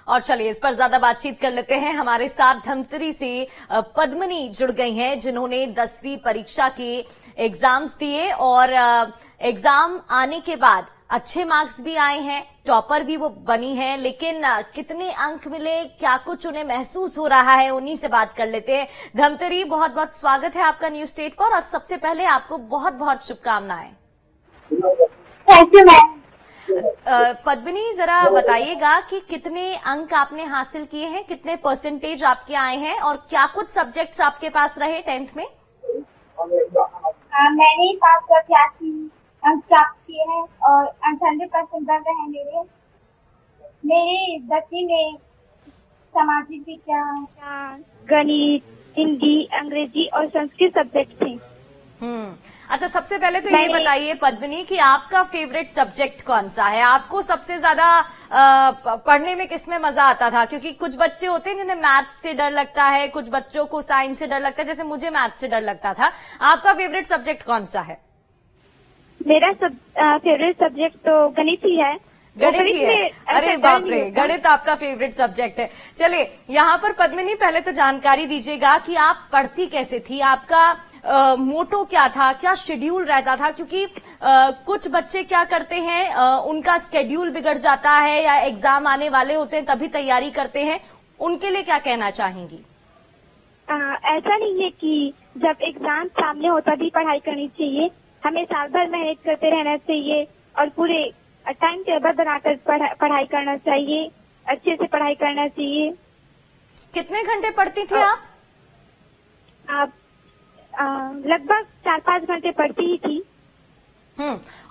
और चलिए इस पर ज्यादा बातचीत कर लेते हैं। हमारे साथ धमतरी से पद्मिनी जुड़ गई हैं, जिन्होंने 10वीं परीक्षा के एग्जाम्स दिए और एग्जाम आने के बाद अच्छे मार्क्स भी आए हैं, टॉपर भी वो बनी है। लेकिन कितने अंक मिले, क्या कुछ उन्हें महसूस हो रहा है, उन्हीं से बात कर लेते हैं। धमतरी, बहुत बहुत स्वागत है आपका न्यूज स्टेट पर और सबसे पहले आपको बहुत बहुत शुभकामनाएं। Thank you ma'am. पद्मिनी, जरा बताइएगा कि कितने अंक आपने हासिल किए हैं, कितने परसेंटेज आपके आए हैं और क्या कुछ सब्जेक्ट्स आपके पास रहे 10th में? मैंने 588 अंक प्राप्त किए हैं और 98% बन रहे हैं मेरे 10वीं में सामाजिक विज्ञान, गणित, हिंदी, अंग्रेजी और संस्कृत सब्जेक्ट थे। अच्छा, सबसे पहले तो ये बताइए पद्मिनी कि आपका फेवरेट सब्जेक्ट कौन सा है? आपको सबसे ज्यादा पढ़ने में किसमें मजा आता था? क्योंकि कुछ बच्चे होते हैं जिन्हें मैथ्स से डर लगता है, कुछ बच्चों को साइंस से डर लगता है, जैसे मुझे मैथ्स से डर लगता था। आपका फेवरेट सब्जेक्ट कौन सा है? मेरा फेवरेट सब्जेक्ट तो गणित ही है। गणित ही है? अरे बाप रे, गणित आपका फेवरेट सब्जेक्ट है। चलिए, यहाँ पर पद्मिनी पहले तो जानकारी दीजिएगा कि आप पढ़ती कैसे थी, आपका मोटो क्या था, क्या शेड्यूल रहता था? क्योंकि कुछ बच्चे क्या करते हैं, उनका शेड्यूल बिगड़ जाता है या एग्जाम आने वाले होते हैं तभी तैयारी करते हैं, उनके लिए क्या कहना चाहेंगी? ऐसा नहीं है कि जब एग्जाम सामने हो तभी पढ़ाई करनी चाहिए, हमें साल भर मेहनत करते रहना चाहिए और पूरे टाइम टेबल बनाकर पढ़ाई करना चाहिए, अच्छे से पढ़ाई करना चाहिए। कितने घंटे पढ़ती थी आप? लगभग 4-5 घंटे पढ़ती ही थी।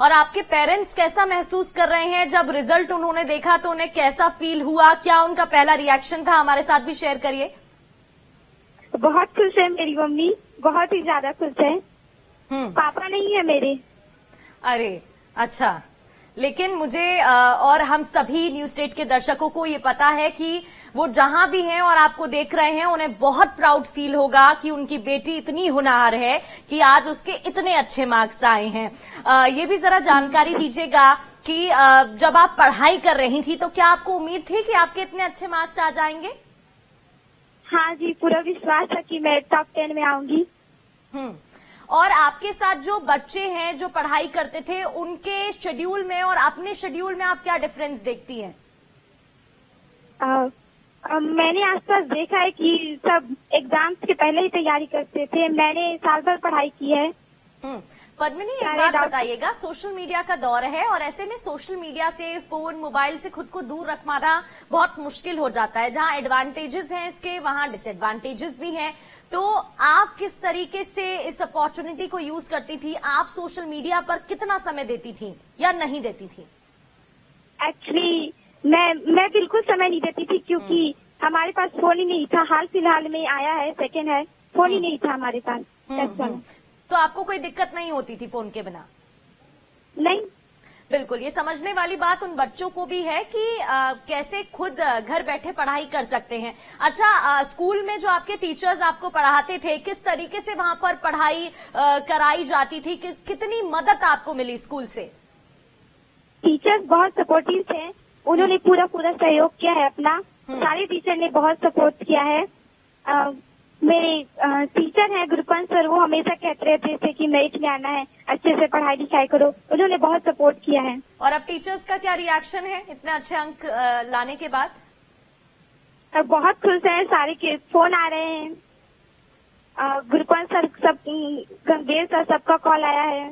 और आपके पेरेंट्स कैसा महसूस कर रहे हैं? जब रिजल्ट उन्होंने देखा तो उन्हें कैसा फील हुआ, क्या उनका पहला रिएक्शन था? हमारे साथ भी शेयर करिए। बहुत खुश है मेरी मम्मी, बहुत ही ज्यादा खुश है। पापा नहीं है मेरे। अरे अच्छा, लेकिन मुझे और हम सभी न्यूज स्टेट के दर्शकों को ये पता है कि वो जहां भी हैं और आपको देख रहे हैं, उन्हें बहुत प्राउड फील होगा कि उनकी बेटी इतनी होनहार है कि आज उसके इतने अच्छे मार्क्स आए हैं। ये भी जरा जानकारी दीजिएगा कि जब आप पढ़ाई कर रही थी तो क्या आपको उम्मीद थी कि आपके इतने अच्छे मार्क्स आ जाएंगे? हाँ जी, पूरा विश्वास था कि मैं टॉप 10 में आऊंगी। और आपके साथ जो बच्चे हैं जो पढ़ाई करते थे, उनके शेड्यूल में और अपने शेड्यूल में आप क्या डिफरेंस देखती हैं? मैंने आसपास देखा है कि सब एग्जाम्स के पहले ही तैयारी करते थे। मैंने साल भर पढ़ाई की है। पद्मिनी, एक बात बताइएगा, सोशल मीडिया का दौर है और ऐसे में सोशल मीडिया से, फोन, मोबाइल से खुद को दूर रखना बहुत मुश्किल हो जाता है। जहां एडवांटेजेस हैं इसके, वहां डिसएडवांटेजेस भी हैं। तो आप किस तरीके से इस अपॉर्चुनिटी को यूज करती थी? आप सोशल मीडिया पर कितना समय देती थी या नहीं देती थी? एक्चुअली मैं बिल्कुल समय नहीं देती थी, क्योंकि हमारे पास फोन ही नहीं था। हाल फिलहाल में आया है, सेकेंड है, फोन ही नहीं था हमारे पास। तो आपको कोई दिक्कत नहीं होती थी फोन के बिना? नहीं, बिल्कुल। ये समझने वाली बात उन बच्चों को भी है कि कैसे खुद घर बैठे पढ़ाई कर सकते हैं। अच्छा, स्कूल में जो आपके टीचर्स आपको पढ़ाते थे, किस तरीके से वहां पर पढ़ाई कराई जाती थी? कितनी मदद आपको मिली स्कूल से? टीचर्स बहुत सपोर्टिव थे, उन्होंने पूरा सहयोग किया है अपना। सारे टीचर ने बहुत सपोर्ट किया है। मेरे टीचर हैं गुरुपंत सर, वो हमेशा कहते रहते थे कि मेरिट में आना है, अच्छे से पढ़ाई लिखाई करो। उन्होंने बहुत सपोर्ट किया है। और अब टीचर्स का क्या रिएक्शन है इतने अच्छे अंक लाने के बाद? बहुत खुश हैं, सारे के फोन आ रहे हैं। गुरुपंत सर, सब गंभीर सर, सबका कॉल आया है।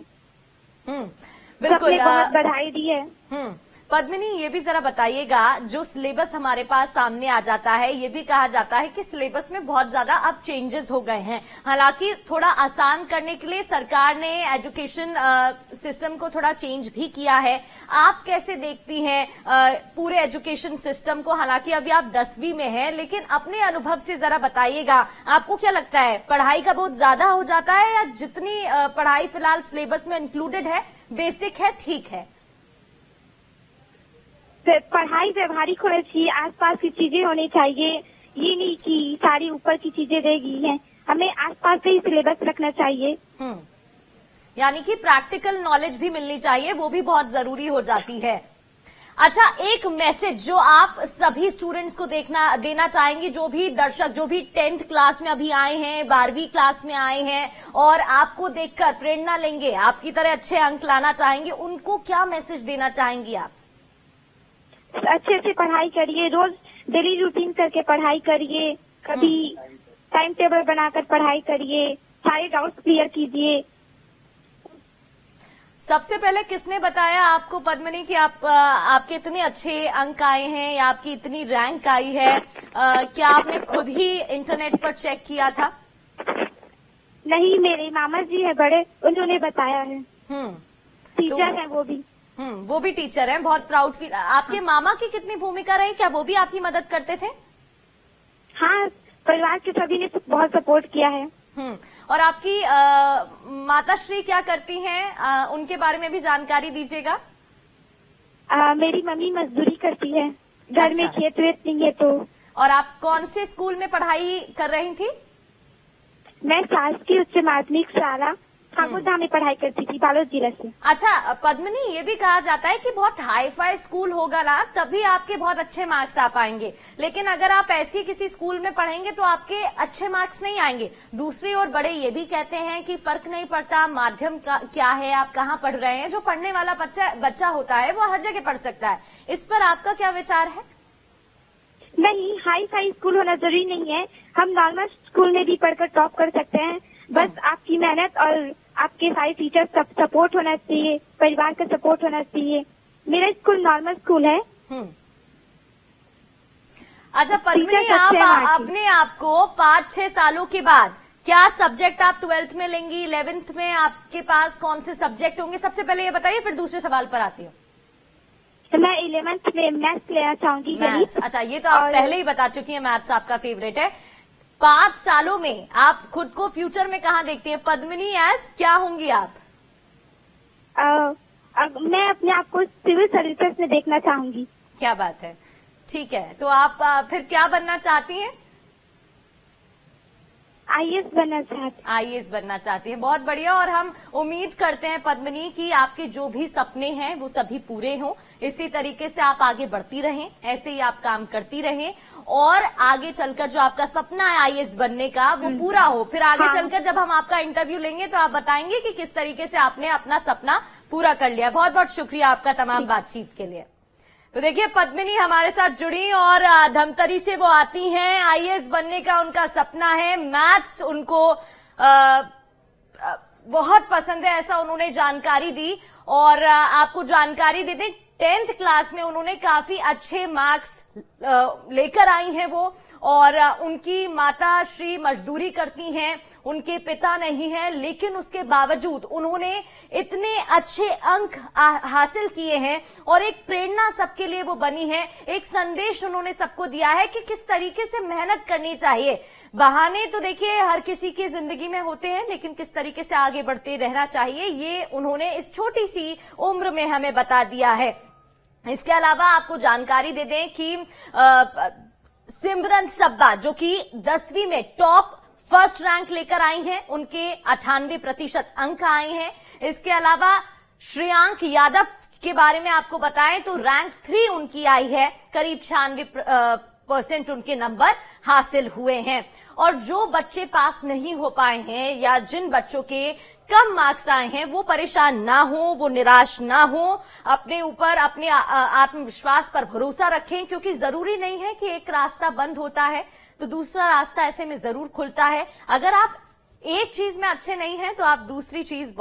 बिल्कुल, सबने बहुत बधाई दी है। पद्मिनी, ये भी जरा बताइएगा, जो सिलेबस हमारे पास सामने आ जाता है, ये भी कहा जाता है कि सिलेबस में बहुत ज्यादा अब चेंजेस हो गए हैं। हालांकि थोड़ा आसान करने के लिए सरकार ने एजुकेशन सिस्टम को थोड़ा चेंज भी किया है। आप कैसे देखती हैं पूरे एजुकेशन सिस्टम को? हालांकि अभी आप 10वीं में हैं, लेकिन अपने अनुभव से जरा बताइएगा, आपको क्या लगता है, पढ़ाई का बहुत ज्यादा हो जाता है या जितनी पढ़ाई फिलहाल सिलेबस में इंक्लूडेड है, बेसिक है, ठीक है? पढ़ाई व्यवहारिक होनी चाहिए, आसपास की चीजें होनी चाहिए। ये नहीं कि सारी ऊपर की चीजें रह गई हैं, हमें आसपास से ही सिलेबस रखना चाहिए। यानी कि प्रैक्टिकल नॉलेज भी मिलनी चाहिए, वो भी बहुत जरूरी हो जाती है। अच्छा, एक मैसेज जो आप सभी स्टूडेंट्स को देना चाहेंगी, जो भी दर्शक, जो भी 10th क्लास में अभी आए हैं, 12वीं क्लास में आए हैं और आपको देखकर प्रेरणा लेंगे, आपकी तरह अच्छे अंक लाना चाहेंगे, उनको क्या मैसेज देना चाहेंगी आप? अच्छे से पढ़ाई करिए, रोज डेली रूटीन करके पढ़ाई करिए, कभी टाइम टेबल बनाकर पढ़ाई करिए, सारे डाउट्स क्लियर कीजिए। सबसे पहले किसने बताया आपको पद्मिनी कि आपके इतने अच्छे अंक आए हैं या आपकी इतनी रैंक आई है? क्या आपने खुद ही इंटरनेट पर चेक किया था? नहीं, मेरे मामा जी है बड़े, उन्होंने बताया है। टीचर है वो भी टीचर हैं, बहुत प्राउड फील। आपके मामा की कितनी भूमिका रही, क्या वो भी आपकी मदद करते थे? हाँ, परिवार के सभी ने बहुत सपोर्ट किया है। और आपकी माताश्री क्या करती हैं? उनके बारे में भी जानकारी दीजिएगा। मेरी मम्मी मजदूरी करती है, घर में खेत वेत नहीं है तो। और आप कौन से स्कूल में पढ़ाई कर रही थी? मैं शासकीय उच्च माध्यमिक शाला ठाकुरधाम में पढ़ाई करती थी, बालोद जिला से। अच्छा पद्मिनी, ये भी कहा जाता है कि बहुत हाई फाई स्कूल होगा ना, तभी आपके बहुत अच्छे मार्क्स आ पाएंगे, लेकिन अगर आप ऐसी किसी स्कूल में पढ़ेंगे तो आपके अच्छे मार्क्स नहीं आएंगे। दूसरी ओर बड़े ये भी कहते हैं कि फर्क नहीं पड़ता माध्यम का क्या है, आप कहाँ पढ़ रहे हैं, जो पढ़ने वाला बच्चा होता है वो हर जगह पढ़ सकता है। इस पर आपका क्या विचार है? नहीं, हाई फाई स्कूल होना जरूरी नहीं है, हम नॉर्मल स्कूल में भी पढ़कर टॉप कर सकते हैं। बस आपकी मेहनत और आपके सारे टीचर्स का सपोर्ट होना चाहिए, परिवार का सपोर्ट होना चाहिए। मेरा स्कूल नॉर्मल स्कूल है। अच्छा पद्मिनी, आप अपने आप को 5-6 सालों के बाद क्या सब्जेक्ट आप 12th में लेंगी, 11th में आपके पास कौन से सब्जेक्ट होंगे? सबसे पहले ये बताइए, फिर दूसरे सवाल पर आती हूँ। तो मैं 11th में मैथ्स लेना चाहूंगी। मैथ्स, अच्छा ये तो आप पहले ही बता चुकी हैं, मैथ्स आपका फेवरेट है। 5 सालों में आप खुद को फ्यूचर में कहाँ देखती हैं? पद्मिनी एज क्या होंगी आप? मैं अपने आप को सिविल सर्विसेज में देखना चाहूंगी। क्या बात है, ठीक है। तो आप फिर क्या बनना चाहती हैं? आईएएस बनना चाहती। आईएएस बनना चाहती हैं, बहुत बढ़िया। और हम उम्मीद करते हैं पद्मिनी कि आपके जो भी सपने हैं वो सभी पूरे हों। इसी तरीके से आप आगे बढ़ती रहें, ऐसे ही आप काम करती रहें और आगे चलकर जो आपका सपना है आईएएस बनने का वो पूरा हो। फिर आगे चलकर जब हम आपका इंटरव्यू लेंगे तो आप बताएंगे कि किस तरीके से आपने अपना सपना पूरा कर लिया। बहुत बहुत शुक्रिया आपका तमाम बातचीत के लिए। तो देखिए, पद्मिनी हमारे साथ जुड़ी और धमतरी से वो आती हैं, आईएएस बनने का उनका सपना है, मैथ्स उनको बहुत पसंद है, ऐसा उन्होंने जानकारी दी। और आपको जानकारी दे दें, 10th क्लास में उन्होंने काफी अच्छे मार्क्स लेकर आई हैं वो, और उनकी माता श्री मजदूरी करती हैं, उनके पिता नहीं हैं, लेकिन उसके बावजूद उन्होंने इतने अच्छे अंक हासिल किए हैं और एक प्रेरणा सबके लिए वो बनी है। एक संदेश उन्होंने सबको दिया है कि किस तरीके से मेहनत करनी चाहिए। बहाने तो देखिए हर किसी की जिंदगी में होते हैं, लेकिन किस तरीके से आगे बढ़ते रहना चाहिए ये उन्होंने इस छोटी सी उम्र में हमें बता दिया है। इसके अलावा आपको जानकारी दे दें कि सिमरन सब्बा जो कि 10वीं में टॉप फर्स्ट रैंक लेकर आई हैं, उनके 98% अंक आए हैं। इसके अलावा श्रेयांक यादव के बारे में आपको बताएं तो रैंक 3 उनकी आई है, करीब 96% उनके नंबर हासिल हुए हैं। और जो बच्चे पास नहीं हो पाए हैं या जिन बच्चों के कम मार्क्स आए हैं वो परेशान ना हो, वो निराश ना हो, अपने ऊपर अपने आत्मविश्वास पर भरोसा रखें, क्योंकि जरूरी नहीं है कि एक रास्ता बंद होता है तो दूसरा रास्ता ऐसे में जरूर खुलता है। अगर आप एक चीज में अच्छे नहीं हैं तो आप दूसरी चीज